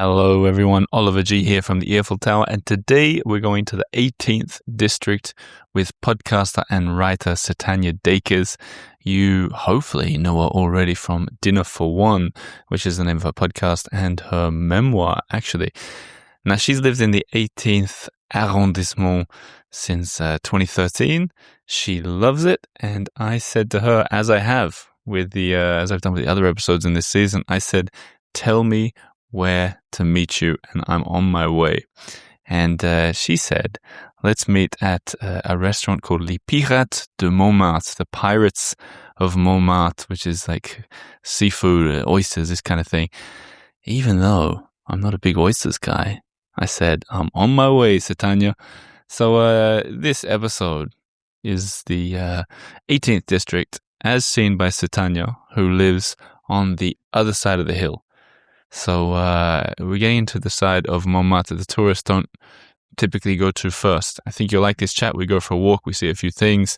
Hello everyone, Oliver G here from the Earful Tower, and today we're going to the 18th district with podcaster and writer Sutanya Dacres. You hopefully know her already from Dinner for One, which is the name of her podcast and her memoir, actually. Now, she's lived in the 18th arrondissement since 2013. She loves it, and I said to her, as I have with as I've done with the other episodes in this season, I said, tell me where to meet you, and I'm on my way. And she said, let's meet at a restaurant called Les Pirates de Montmartre, the Pirates of Montmartre, which is like seafood, oysters, this kind of thing. Even though I'm not a big oysters guy, I said, I'm on my way, Sutanya. So this episode is the 18th district, as seen by Sutanya, who lives on the other side of the hill. So we're getting into the side of Montmartre the tourists don't typically go to first. I think you'll like this chat. We go for a walk, we see a few things,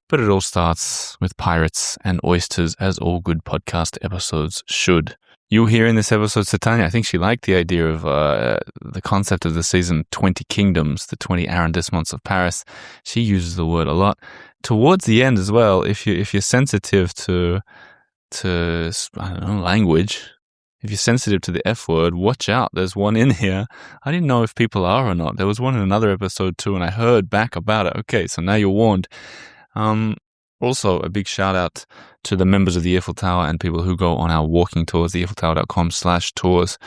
but it all starts with pirates and oysters, as all good podcast episodes should. You'll hear in this episode, Sutanya, I think she liked the idea of the concept of the season 20 kingdoms, the 20 arrondissements of Paris. She uses the word a lot. Towards the end as well, if you're sensitive to I don't know, language, if you're sensitive to the F word, watch out. There's one in here. I didn't know if people are or not. There was one in another episode too, and I heard back about it. Okay, so now you're warned. Also, a big shout out to the members of the Earful Tower and people who go on our walking tours, theearfultower.com/tours,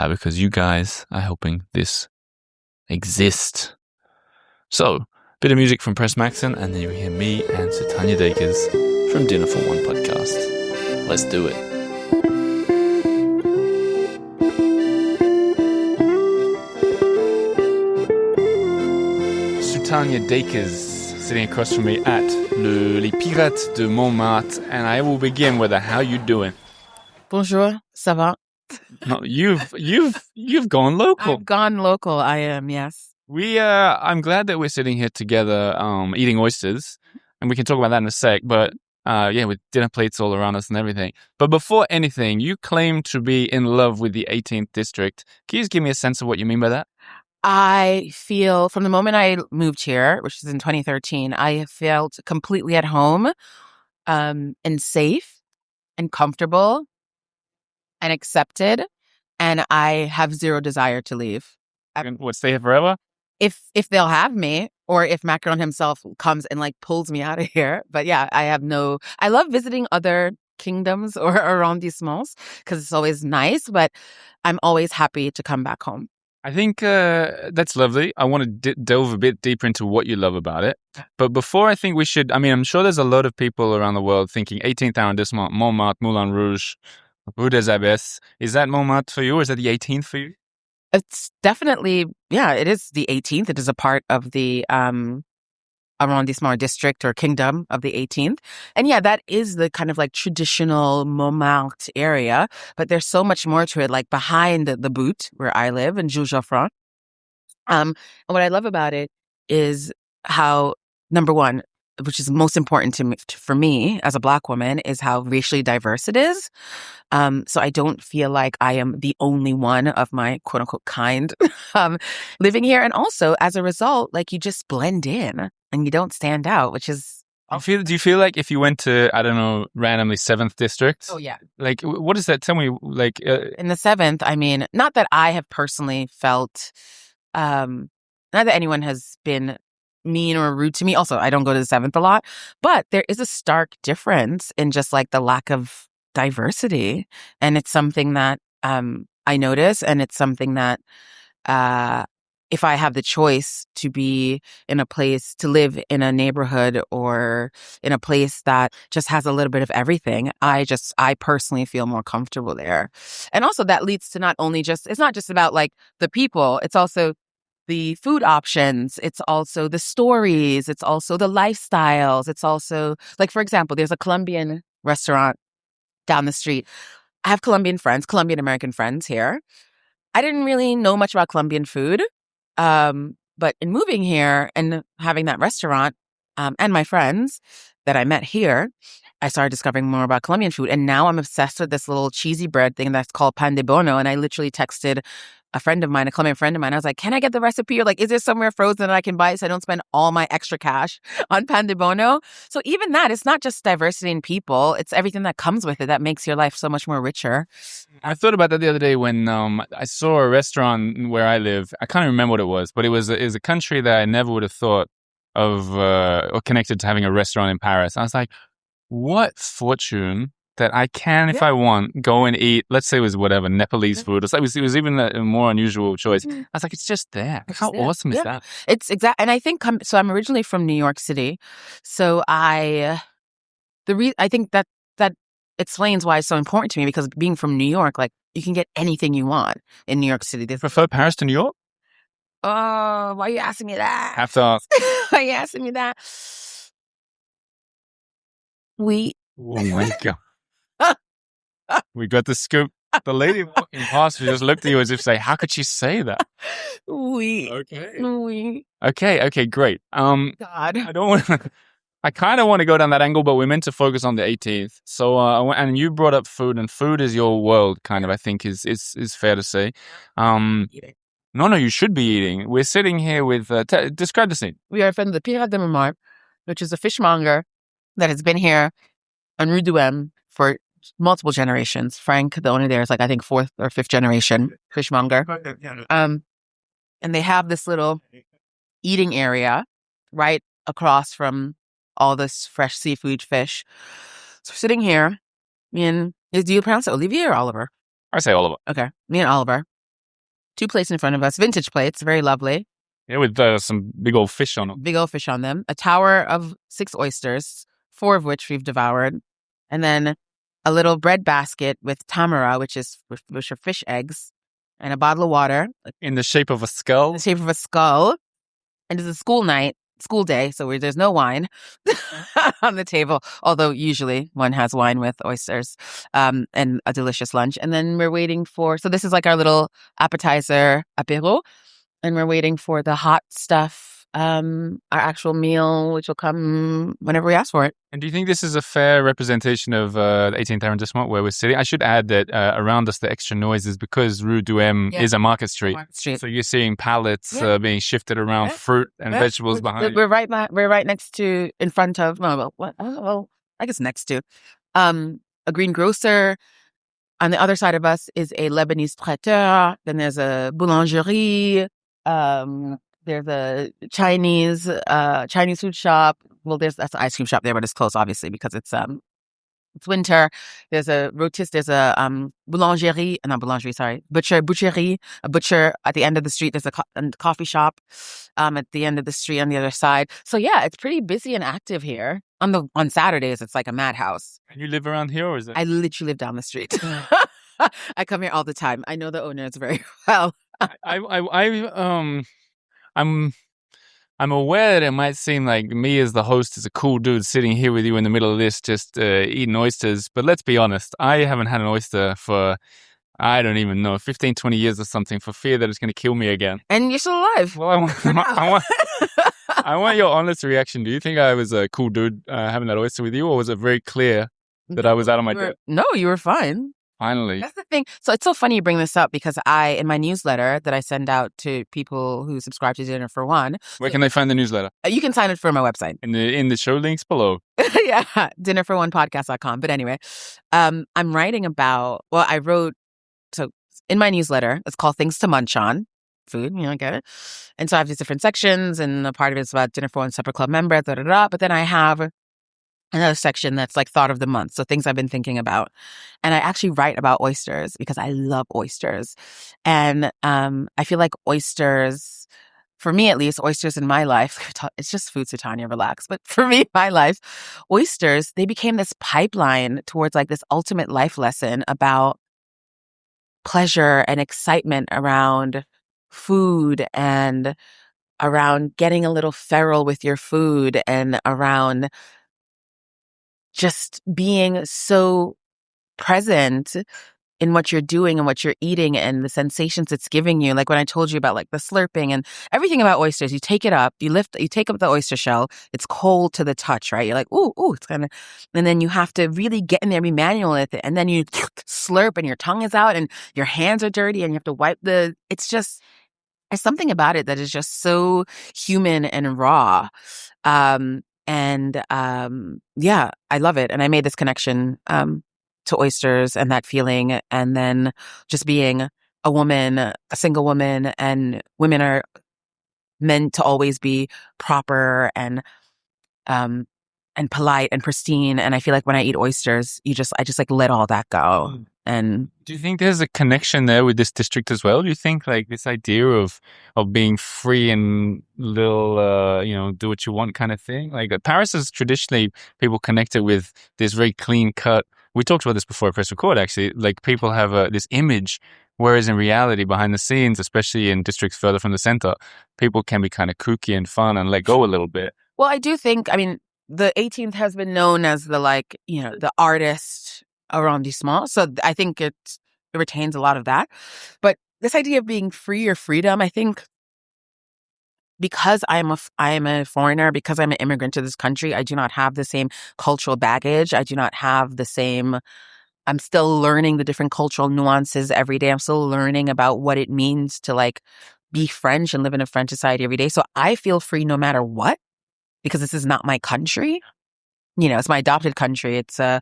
because you guys are helping this exist. So, bit of music from Press Maxon, and then you hear me and Sutanya Dacres from Dinner for One podcast. Let's do it. Sutanya Dacres sitting across from me at Les Pirates de Montmartre, and I will begin with a how you doing. Bonjour, ça va? No, you've gone local. I've gone local. I am, yes. I'm glad that we're sitting here together, eating oysters, and we can talk about that in a sec. But with dinner plates all around us and everything. But before anything, you claim to be in love with the 18th district. Can you just give me a sense of what you mean by that? I feel from the moment I moved here, which is in 2013, I felt completely at home, and safe and comfortable and accepted. And I have zero desire to leave. What, stay here forever? If they'll have me, or if Macron himself comes and like pulls me out of here. But yeah, I love visiting other kingdoms or arrondissements because it's always nice, but I'm always happy to come back home. I think that's lovely. I want to delve a bit deeper into what you love about it. But before, I think we should, I'm sure there's a lot of people around the world thinking 18th arrondissement, Montmartre, Moulin Rouge, Rue des Abbesses. Is that Montmartre for you, or is that the 18th for you? It's definitely, it is the 18th. It is a part of the arrondissement district or kingdom of the 18th. And yeah, that is the kind of like traditional Montmartre area, but there's so much more to it, like behind the boot where I live in Jules Jaffrand. And what I love about it is how, number one, which is most important for me as a Black woman, is how racially diverse it is. So I don't feel like I am the only one of my quote unquote kind living here. And also as a result, like you just blend in and you don't stand out, which is... Do you feel like if you went to, I don't know, randomly 7th district? Oh, yeah. Like, what does that tell me? Like, in the 7th, not that I have personally felt, not that anyone has been mean or rude to me. Also, I don't go to the 7th a lot, but there is a stark difference in just like the lack of diversity. And it's something that I notice, and it's something that if I have the choice to be in a place, to live in a neighborhood or in a place that just has a little bit of everything, I personally feel more comfortable there. And also that leads to it's not just about like the people, it's also the food options, it's also the stories, it's also the lifestyles, it's also, like, for example, there's a Colombian restaurant down the street. I have Colombian American friends here. I didn't really know much about Colombian food, but in moving here and having that restaurant, and my friends that I met here, I started discovering more about Colombian food. And now I'm obsessed with this little cheesy bread thing that's called pan de bono. And I literally texted a friend of mine, a Colombian friend of mine. I was like, can I get the recipe? Or like, is there somewhere frozen that I can buy so I don't spend all my extra cash on pan de bono? So even that, it's not just diversity in people. It's everything that comes with it that makes your life so much more richer. I thought about that the other day when I saw a restaurant where I live. I can't remember what it was, but it was a country that I never would have thought of or connected to having a restaurant in Paris. I was like, what fortune that I can, if I want, go and eat, let's say it was whatever, Nepalese food. It was even a more unusual choice. I was like, it's just there. How awesome is that? It's exact. And I think, so I'm originally from New York City. So I think that explains why it's so important to me, because being from New York, like, you can get anything you want in New York City. You prefer Paris to New York? Oh, why are you asking me that? Have to ask. Why are you asking me that? Oh my God. We got the scoop. The lady walking past, she just looked at you as if to say, how could she say that? Okay, great. God. I don't want I kind of want to go down that angle, but we're meant to focus on the 18th. So, and you brought up food, and food is your world, kind of, I think is fair to say. No, you should be eating. We're sitting here with, describe the scene. We are from the Pirates de Montmartre, which is a fishmonger that has been here on Rue du M for multiple generations. Frank, the owner there, is like, I think, 4th or 5th generation fishmonger. And they have this little eating area right across from all this fresh seafood fish. So we're sitting here, me and, do you pronounce it Olivier or Oliver? I say Oliver. Okay, me and Oliver. 2 plates in front of us, vintage plates, very lovely. Yeah, with some big old fish on them. Big old fish on them. A tower of 6 oysters, 4 of which we've devoured. And then a little bread basket with tamara, which are fish eggs, and a bottle of water. In the shape of a skull? In the shape of a skull. And it's a school day, so there's no wine on the table, although usually one has wine with oysters, and a delicious lunch. And then we're waiting so this is like our little appetizer apéro, and we're waiting for the hot stuff, our actual meal, which will come whenever we ask for it. And do you think this is a fair representation of the 18th arrondissement where we're sitting? I should add that around us, the extra noise is because Rue du M is a market street. So you're seeing pallets being shifted around, fruit and vegetables behind you. We're right next to, in front of, I guess next to, a greengrocer. On the other side of us is a Lebanese traiteur. Then there's a boulangerie. There's a Chinese food shop. Well, that's an ice cream shop there, but it's closed obviously because it's winter. There's a boulangerie, not boulangerie, sorry, butcherie, a butcher at the end of the street. There's a coffee shop at the end of the street on the other side. So yeah, it's pretty busy and active here. On Saturdays, it's like a madhouse. And you live around here, or is it? I literally live down the street. I come here all the time. I know the owners very well. I'm aware that it might seem like me as the host is a cool dude sitting here with you in the middle of this, just eating oysters. But let's be honest, I haven't had an oyster for, I don't even know, 15, 20 years or something, for fear that it's going to kill me again. And you're still alive. Well, I want your honest reaction. Do you think I was a cool dude having that oyster with you, or was it very clear that I was out of my depth? No, you were fine. Finally. That's the thing. So it's so funny you bring this up, because in my newsletter that I send out to people who subscribe to Dinner for One. Where can they find the newsletter? You can sign up for my website. In the show links below. Yeah, dinnerforonepodcast.com. But anyway, I'm writing about, so in my newsletter, it's called Things to Munch On. Food, get it? And so I have these different sections, and a part of it is about Dinner for One Supper Club member, but then I have another section that's like thought of the month. So things I've been thinking about. And I actually write about oysters because I love oysters. And I feel like oysters, for me at least, oysters in my life, it's just food, Sutanya, relax. But for me, my life, oysters, they became this pipeline towards like this ultimate life lesson about pleasure and excitement around food, and around getting a little feral with your food, and around just being so present in what you're doing and what you're eating and the sensations it's giving you. Like when I told you about like the slurping and everything about oysters, you take it up, you take up the oyster shell. It's cold to the touch, right? You're like, ooh, it's kind of, and then you have to really get in there, be manual with it. And then you slurp and your tongue is out and your hands are dirty and you have to wipe there's something about it that is just so human and raw. Yeah, I love it. And I made this connection, to oysters and that feeling. And then just being a woman, a single woman, and women are meant to always be proper and polite and pristine. And I feel like when I eat oysters, I just like let all that go. And do you think there's a connection there with this district as well? Do you think like this idea of being free and little, do what you want kind of thing? Like Paris is traditionally people connect it with this very clean cut. We talked about this before I press record, actually. Like people have this image, whereas in reality, behind the scenes, especially in districts further from the center, people can be kind of kooky and fun and let go a little bit. Well, I do think, the 18th has been known as the artist arrondissement. So I think it retains a lot of that. But this idea of being free or freedom, I think because I am a foreigner, because I'm an immigrant to this country, I do not have the same cultural baggage. I do not have the same, I'm still learning the different cultural nuances every day. I'm still learning about what it means to like be French and live in a French society every day. So I feel free no matter what, because this is not my country. It's my adopted country. It's a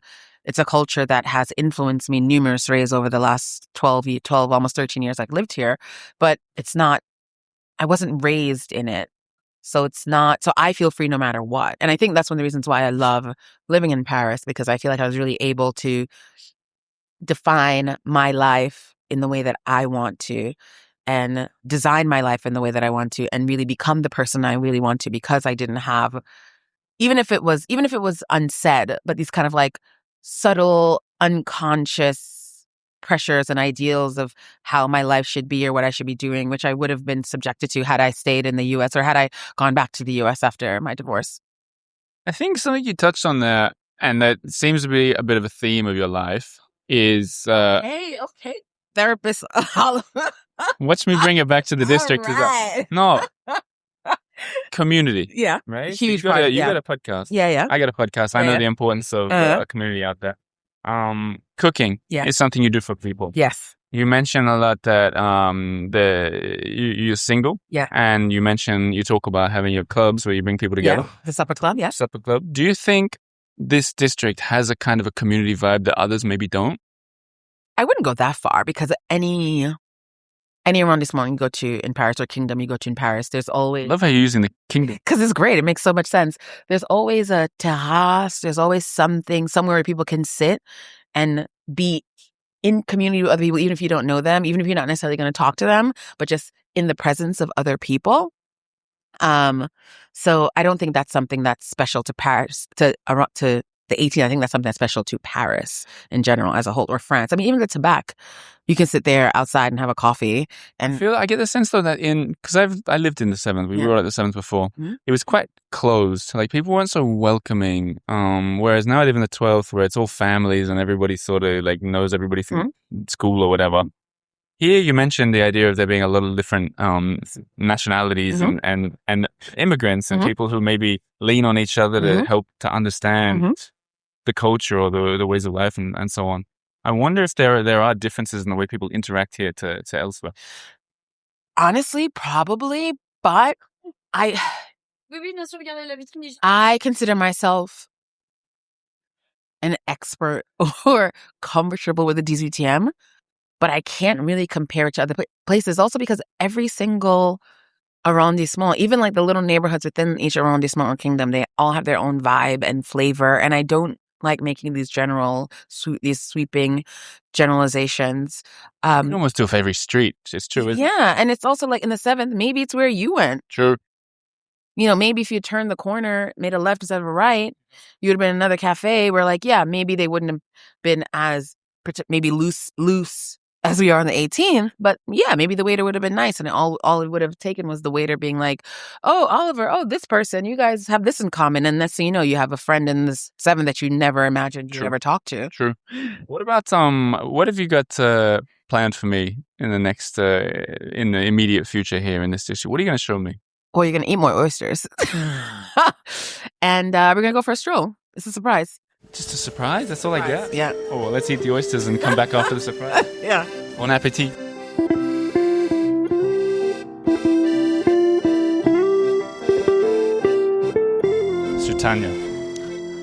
culture that has influenced me numerous ways over the last 12, almost 13 years I've lived here. But it's not, I wasn't raised in it. So it's not, so I feel free no matter what. And I think that's one of the reasons why I love living in Paris, because I feel like I was really able to define my life in the way that I want to and design my life in the way that I want to and really become the person I really want to, because I didn't have, even if it was unsaid, but these kind of like subtle, unconscious pressures and ideals of how my life should be or what I should be doing, which I would have been subjected to had I stayed in the US or had I gone back to the US after my divorce. I think something you touched on there, and that seems to be a bit of a theme of your life, is... Okay. Therapist. Watch me bring it back to the district. Right. No. Community. Yeah. Right? Huge you got a podcast. Yeah. I got a podcast. I know the importance of a community out there. Cooking is something you do for people. Yes. You mentioned a lot that you're single. Yeah. And you talk about having your clubs where you bring people together. Yeah. The supper club, yeah. Supper club. Do you think this district has a kind of a community vibe that others maybe don't? I wouldn't go that far, because any arrondissement you go to in Paris or kingdom you go to in Paris, there's always... I love how you're using the kingdom. Because it's great. It makes so much sense. There's always a terrace. There's always somewhere where people can sit and be in community with other people, even if you don't know them, even if you're not necessarily going to talk to them, but just in the presence of other people. So I don't think that's something that's special to Paris, to the 18th. I think that's something that's special to Paris in general as a whole, or France. I mean, even the Tobacco, you can sit there outside and have a coffee. And I get the sense though that because I lived in the 7th, we were at the 7th before. Mm-hmm. It was quite closed. Like people weren't so welcoming. Whereas now I live in the 12th, where it's all families and everybody sort of like knows everybody from school or whatever. Here you mentioned the idea of there being a lot of different nationalities and immigrants and people who maybe lean on each other to help to understand the culture or the ways of life and so on. I wonder if there are differences in the way people interact here to elsewhere. Honestly, probably, but I consider myself an expert or comfortable with the 18th, but I can't really compare it to other places. Also because every single arrondissement, even like the little neighborhoods within each arrondissement or kingdom, they all have their own vibe and flavor. And I don't like making these sweeping generalizations. You can almost do it for every street. It's true, isn't it? Yeah, and it's also like in the 7th, maybe it's where you went. True. Maybe if you turned the corner, made a left instead of a right, you would have been in another cafe where, like, yeah, maybe they wouldn't have been as maybe loose as we are on the 18th. But yeah, maybe the waiter would have been nice, and all it would have taken was the waiter being like, "Oh, Oliver, oh, this person, you guys have this in common," and next thing you know, you have a friend in this 7 that you never imagined you'd ever talk to. True. What about what have you got planned for me in the next in the immediate future here in this district? What are you going to show me? Well, you're going to eat more oysters, and we're going to go for a stroll. It's a surprise. Just a surprise? That's all I get? Yeah. Oh, well, let's eat the oysters and come back after the surprise. Yeah. Bon appetit. Sutanya.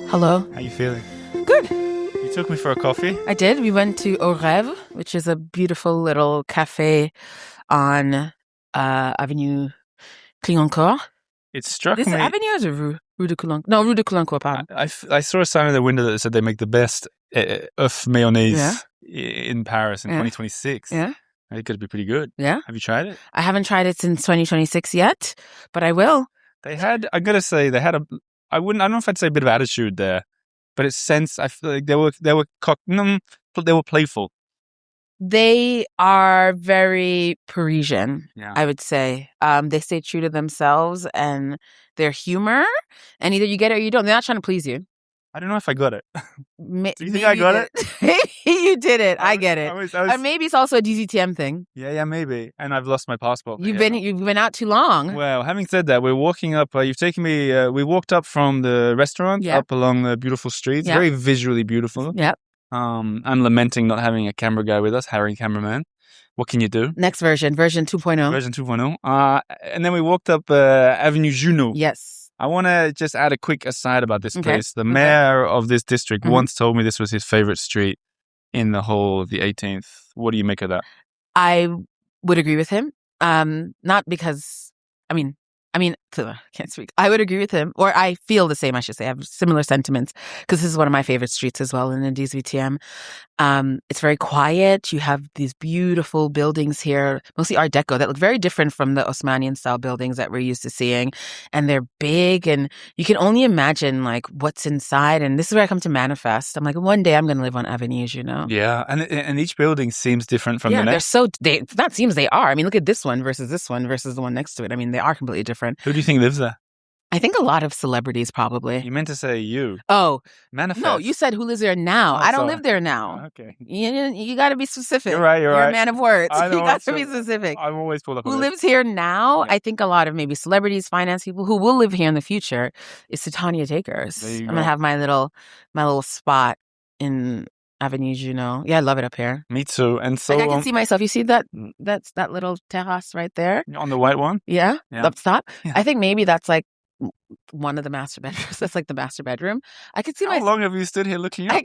Hello. How you feeling? Good. You took me for a coffee? I did. We went to Rêve, which is a beautiful little cafe on Avenue Caulaincourt. It struck This me. avenue is a Rue de Caulaincourt. No, Rue de Caulaincourt, pardon. I saw a sign in the window that said they make the best œuf mayonnaise in Paris in 2026. Yeah. I think it'd be pretty good. Yeah. Have you tried it? I haven't tried it since 2026 yet, but I will. They had, I gotta say, I don't know if I'd say a bit of attitude there, but it's sense, I feel like they were playful. They are very Parisian, Yeah. I would say. They stay true to themselves and their humor, and either you get it or you don't. They're not trying to please you. I don't know if I got it. Do you think I got it? Maybe you did it. I get it. I was, Maybe it's also a DZTM thing. yeah, maybe. And I've lost my passport. You've been out too long. Well, having said that, we're walking up. You've taken me. We walked up from the restaurant up along the beautiful streets. Very visually beautiful. Yep. I'm lamenting not having a camera guy with us, Harry cameraman. What can you do? Next version 2.0. Version 2.0. And then we walked up Avenue Junot. Yes. I want to just add a quick aside about this place. The mayor of this district once told me this was his favorite street in the whole of the 18th. What do you make of that? I would agree with him. Not because, I can't speak. I would agree with him, or I feel the same, I should say. I have similar sentiments because this is one of my favorite streets as well in the DZTM. It's very quiet. You have these beautiful buildings here, mostly Art Deco, that look very different from the Osmanian style buildings that we're used to seeing. And they're big, and you can only imagine like what's inside. And this is where I come to manifest. I'm like, one day I'm going to live on avenues, you know? Yeah. And each building seems different from the next. That one. I mean, look at this one versus the one next to it. I mean, they are completely different. Who do you think lives there? I think a lot of celebrities, probably. You meant to say you. Oh. Manifest. No, you said who lives there now. I don't live there now. Okay. You got to be specific. You're right. You're a man of words. I know, you got to be specific. I'm always pulled up. Who lives here now? Yeah. I think a lot of maybe celebrities, finance people who will live here in the future is Sutanya Dacres. I'm going to have my little spot in Avenue Junot. Yeah, I love it up here. Me too. And so I can see myself. You see that little terrace right there? On the white one? Yeah. Up top. Yeah. I think maybe that's like one of the master bedrooms. That's like the master bedroom. I could see How long have you stood here looking up?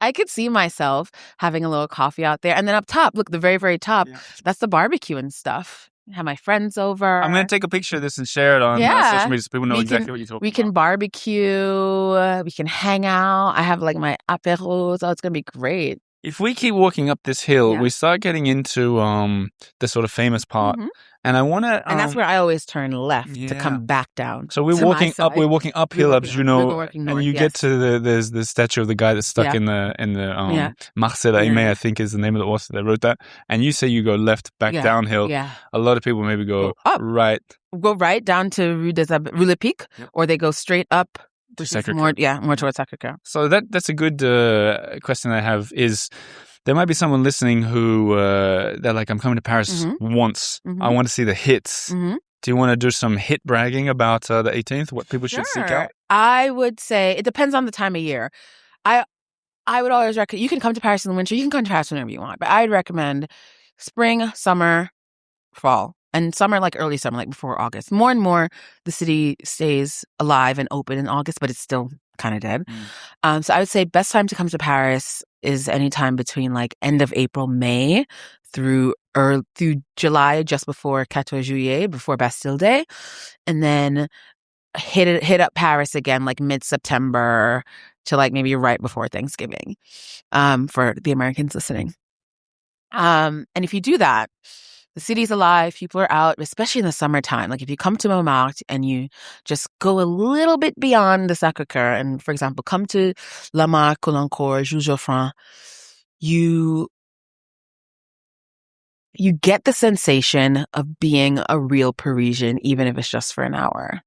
I could see myself having a little coffee out there. And then up top, look, the very, very top, that's the barbecue and stuff. Have my friends over. I'm going to take a picture of this and share it on social media so people know exactly what you're talking about. We can barbecue. We can hang out. I have like my apéros. Oh, it's going to be great. If we keep walking up this hill, we start getting into the sort of famous part. Mm-hmm. And I want to... and that's where I always turn left to come back down. So we're walking uphill up Junot, and you get to there's the statue of the guy that's stuck in the Marcel Aimé, I think is the name of the author that wrote that. And you say you go left back downhill. Yeah. A lot of people maybe go up. Right. Go right down to Rue Le Pic, or they go straight up. More towards Sacré-Cœur. So that's a good question I have is... There might be someone listening who they're like, I'm coming to Paris once. Mm-hmm. I want to see the hits. Mm-hmm. Do you want to do some hit bragging about the 18th? What people should seek out? I would say it depends on the time of year. I would always recommend, you can come to Paris in the winter. You can come to Paris whenever you want. But I'd recommend spring, summer, fall. And summer, like early summer, like before August. More and more, the city stays alive and open in August, but it's still kind of dead. So I would say best time to come to Paris is anytime between like end of April, May through July, just before 14 Juillet, before Bastille Day. And then hit up Paris again, like mid-September to like maybe right before Thanksgiving, for the Americans listening. And if you do that, the city's alive, people are out, especially in the summertime. Like if you come to Montmartre and you just go a little bit beyond the Sacré-Cœur and, for example, come to La Marque, Caulaincourt, Jules Geoffrin, you you get the sensation of being a real Parisian, even if it's just for an hour.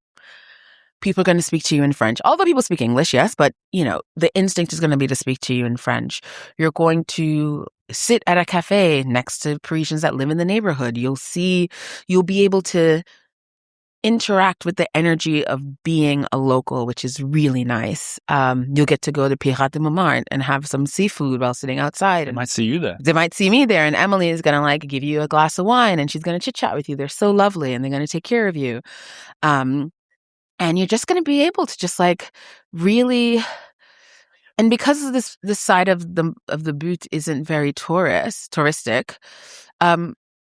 People are going to speak to you in French. Although people speak English, yes, but, the instinct is going to be to speak to you in French. You're going to sit at a cafe next to Parisians that live in the neighborhood. You'll be able to interact with the energy of being a local, which is really nice. You'll get to go to Pirates de Montmartre and have some seafood while sitting outside. They might see you there. They might see me there, and Emily is going to give you a glass of wine, and she's going to chit chat with you. They're so lovely, and they're going to take care of you. And you're just going to be able to just really, and because of this side of the boot isn't very touristic,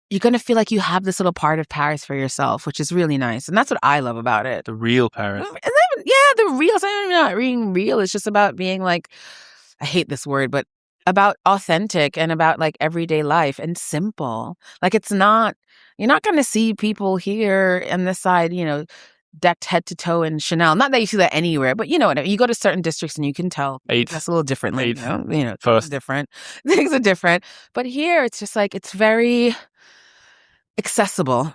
you're going to feel like you have this little part of Paris for yourself, which is really nice. And that's what I love about it. The real Paris. The real. It's not being real. It's just about being I hate this word, but about authentic and about everyday life and simple. You're not going to see people here on this side, decked head to toe in Chanel. Not that you see that anywhere, but you go to certain districts and you can tell that's a little differently. It's different. Things are different. But here it's just it's very accessible,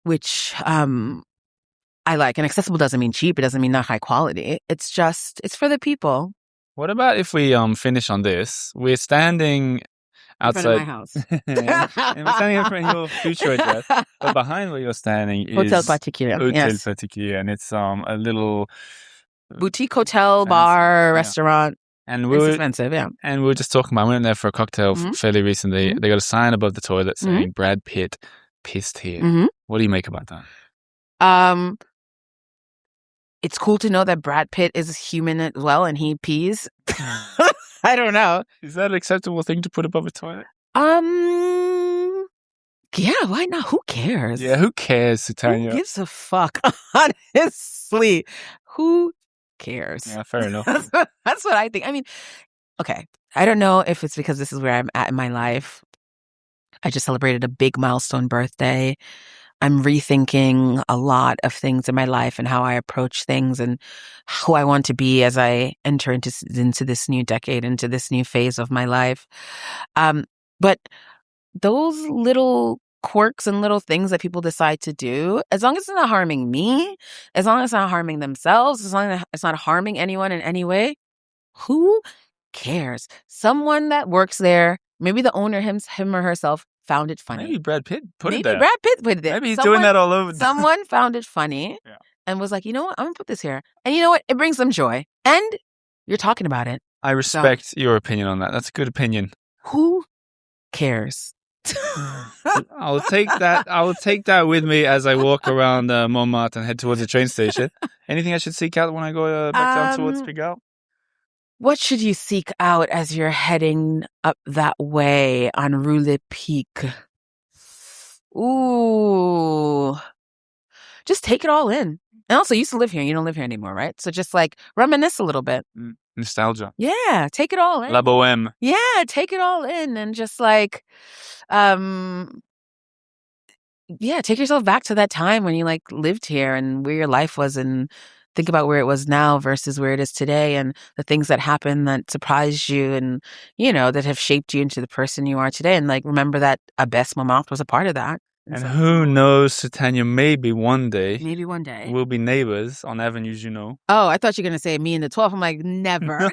which I like. And accessible doesn't mean cheap. It doesn't mean not high quality. It's for the people. What about if we finish on this? We're standing outside in front of my house. And we're standing in front of your future address. But behind where you're standing is Hotel Particulier. Hotel Particulier, and it's a little boutique hotel, bar, restaurant. And it's expensive, yeah. And we were just talking about, I went there for a cocktail fairly recently. They got a sign above the toilet saying Brad Pitt pissed here. What do you make about that? It's cool to know that Brad Pitt is human as well and he pees. I don't know. Is that an acceptable thing to put above a toilet? Yeah, why not? Who cares? Yeah, who cares, Sutanya? Who gives a fuck? Honestly, who cares? Yeah, fair enough. That's what I think. I mean, okay, I don't know if it's because this is where I'm at in my life. I just celebrated a big milestone birthday. I'm rethinking a lot of things in my life and how I approach things and who I want to be as I enter into this new decade, into this new phase of my life. But those little quirks and little things that people decide to do, as long as it's not harming me, as long as it's not harming themselves, as long as it's not harming anyone in any way, who cares? Someone that works there, maybe the owner, him or herself, found it funny. Maybe Brad Pitt put it there. Maybe Brad Pitt put it there. Maybe he's doing that all over. Someone found it funny and was like, you know what? I'm going to put this here. And you know what? It brings them joy. And you're talking about it. I respect your opinion on that. That's a good opinion. Who cares? I'll take that with me as I walk around Montmartre and head towards the train station. Anything I should seek out when I go back down towards Pigalle? What should you seek out as you're heading up that way on Rue Le Pic? Ooh. Just take it all in. And also, you used to live here. You don't live here anymore, right? So just reminisce a little bit. Nostalgia. Yeah, take it all in. La Bohème. Yeah, take it all in and just take yourself back to that time when you lived here and where your life was and think about where it was now versus where it is today and the things that happened that surprised you and, that have shaped you into the person you are today. And remember that Abbesse Montmartre was a part of that. And who knows, Sutanya, maybe one day we'll be neighbors on Avenue Junot. Oh, I thought you were going to say me in the 12th. I'm like, never.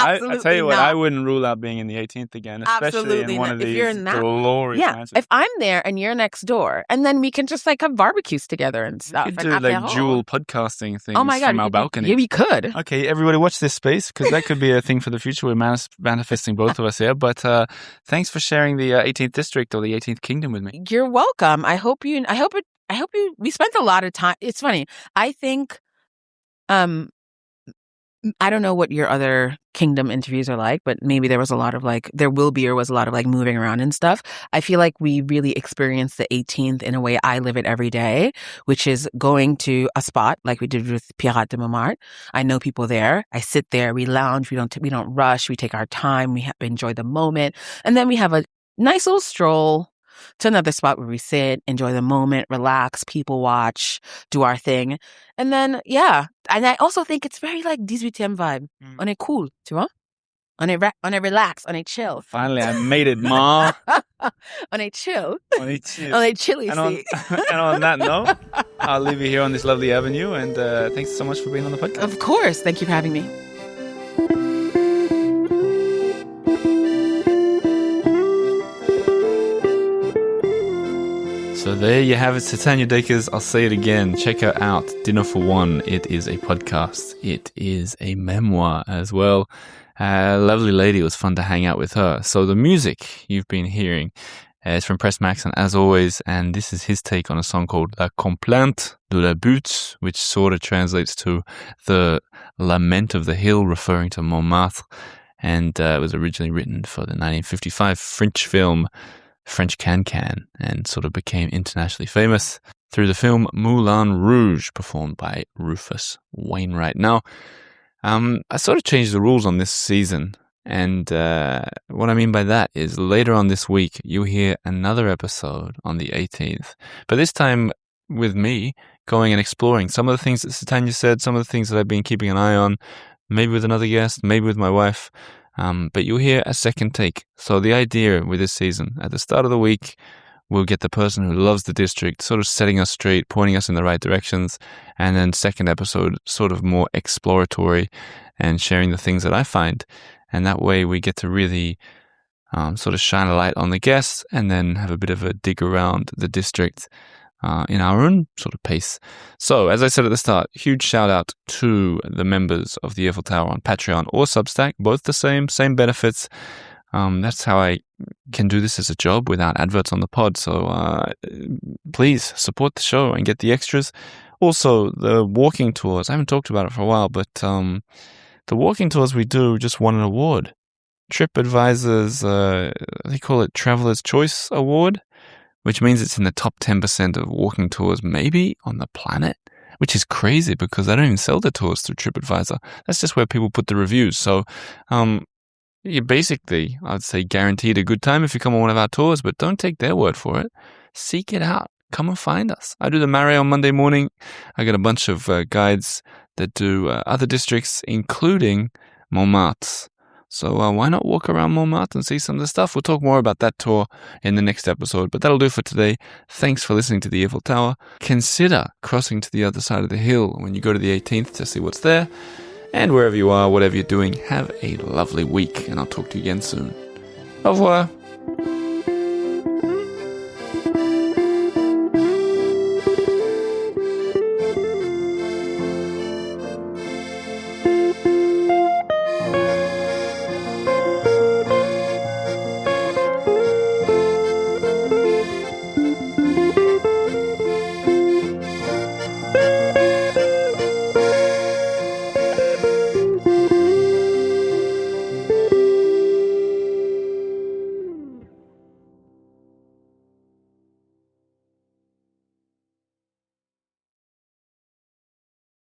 I tell you what, I wouldn't rule out being in the 18th again, especially in one of these glorious matches. If I'm there and you're next door, and then we can just have barbecues together and stuff. We could do dual podcasting things from our balcony. Yeah, we could. Okay, everybody watch this space because that could be a thing for the future. We're manifesting both of us here. But thanks for sharing the 18th district or the 18th kingdom with me. You're welcome. I hope you, we spent a lot of time. It's funny. I think, I don't know what your other kingdom interviews are like, but maybe there was a lot of moving around and stuff. I feel like we really experienced the 18th in a way I live it every day, which is going to a spot like we did with Pirates de Montmartre. I know people there. I sit there, we lounge, we don't rush, we take our time, we enjoy the moment. And then we have a nice little stroll to another spot where we sit, enjoy the moment, relax, people watch, do our thing. And then, and I also think it's very 18e vibe. On est cool, tu vois? on a relax, on a chill. Finally, I made it, Ma. On a chill. On a chill. On a chilly and seat. And on that note, I'll leave you here on this lovely avenue. And thanks so much for being on the podcast. Of course. Thank you for having me. So there you have it, Sutanya Dacres. I'll say it again. Check her out. Dinner for One. It is a podcast. It is a memoir as well. Lovely lady. It was fun to hang out with her. So the music you've been hearing is from Press Maxon, as always, and this is his take on a song called La Complainte de la Butte, which sort of translates to the Lament of the Hill, referring to Montmartre, and it was originally written for the 1955 French film French Can-Can, and sort of became internationally famous through the film Moulin Rouge, performed by Rufus Wainwright. Now, I sort of changed the rules on this season, and what I mean by that is later on this week, you'll hear another episode on the 18th, but this time with me going and exploring some of the things that Sutanya said, some of the things that I've been keeping an eye on, maybe with another guest, maybe with my wife. But you'll hear a second take. So the idea with this season, at the start of the week, we'll get the person who loves the district sort of setting us straight, pointing us in the right directions. And then second episode, sort of more exploratory and sharing the things that I find. And that way we get to really sort of shine a light on the guests and then have a bit of a dig around the district in our own sort of pace. So, as I said at the start, huge shout out to the members of the Earful Tower on Patreon or Substack, both the same benefits. That's how I can do this as a job without adverts on the pod. So, please support the show and get the extras. Also, the walking tours, I haven't talked about it for a while, but the walking tours we do just won an award. TripAdvisor's, they call it Traveler's Choice Award, which means it's in the top 10% of walking tours maybe on the planet, which is crazy because they don't even sell the tours through TripAdvisor. That's just where people put the reviews. So you basically, I'd say, guaranteed a good time if you come on one of our tours, but don't take their word for it. Seek it out. Come and find us. I do the Marais on Monday morning. I got a bunch of guides that do other districts, including Montmartre. So why not walk around Montmartre and see some of the stuff? We'll talk more about that tour in the next episode, but that'll do for today. Thanks for listening to the Earful Tower. Consider crossing to the other side of the hill when you go to the 18th to see what's there. And wherever you are, whatever you're doing, have a lovely week, and I'll talk to you again soon. Au revoir.